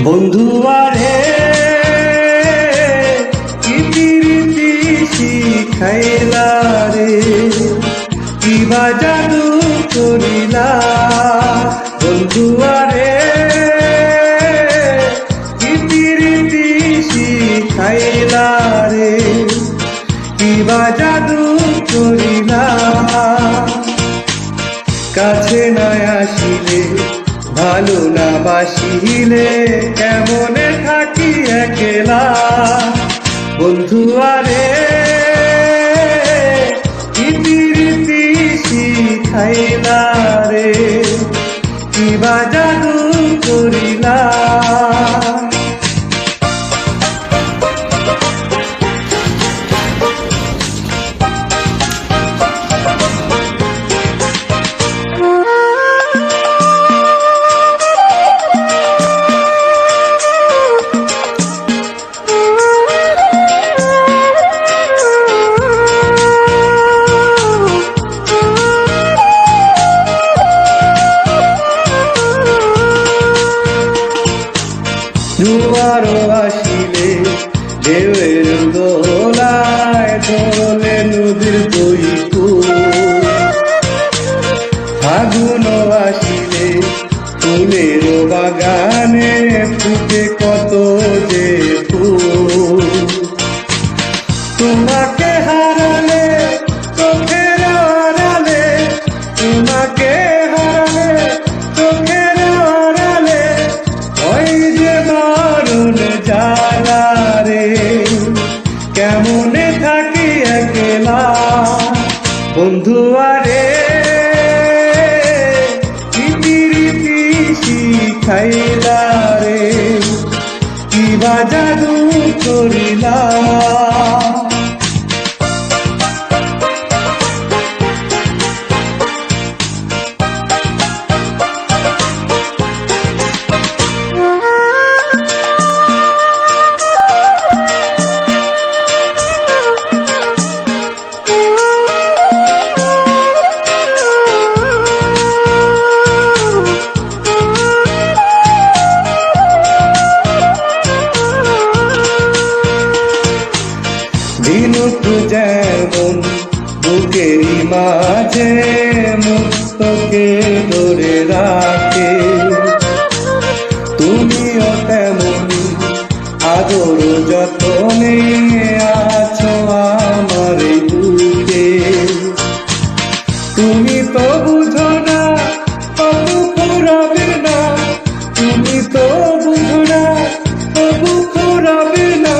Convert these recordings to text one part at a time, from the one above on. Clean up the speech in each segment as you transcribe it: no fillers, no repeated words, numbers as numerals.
বন্ধু আরে ইতিরীতি শিখাইলা রে, কিবা জাদু করিলা। বন্ধু আরে ইতিরীতি শিখাইলা রে, কিবা জাদু করিলা। কাছে না আসিলে ভালো না বাসিলে, কেমনে থাকি একলা। বন্ধু আরে ইতিরীতি শিখাইলা রে, কিবা জাদু করিলা। জোয়ারও আসিলে ঢেউয়ের দোলায় দোলে নদীর বইকুল। ফাগুনও আসিলে ফুলের বাগানে ফুটে কত যে ফুল। তোমাকে হারালে চোখের আড়ালে, তোমাকে হারালে চোখের আড়ালে, ওই যে দারুণ জ্বালা রে, কেমনে থাকি একলা। বন্ধু আরে ইতিরীতি শিখাইলা রে, কিবা জাদু করিলা। দিনুক যেমন বুকেরই মাঝে মুক্তকে ধরে রাখে, তুমিও তেমনি আদর যতনে আছো আমার বুকে। তুমি তো বুঝো না তবু ফুরাবে না, তুমি তো বুঝো না তবু ফুরাবে না,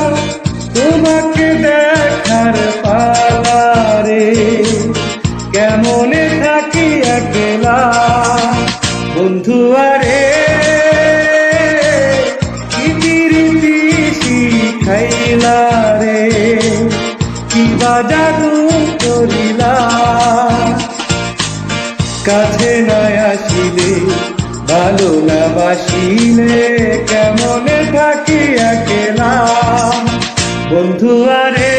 তোমাকে দেখার পালা রে, কেমনে থাকি একলা। বন্ধু আরে ইতিরীতি শিখাইলা রে, কিবা জাদু করিলা। কাছে না আসিলে ভালো না বাসিলে, কেমনে থাকি একলা। বন্ধু আরে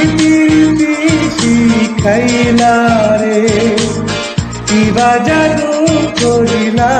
ইতিরীতি শিখাইলা রে, কিবা জাদু করিলা।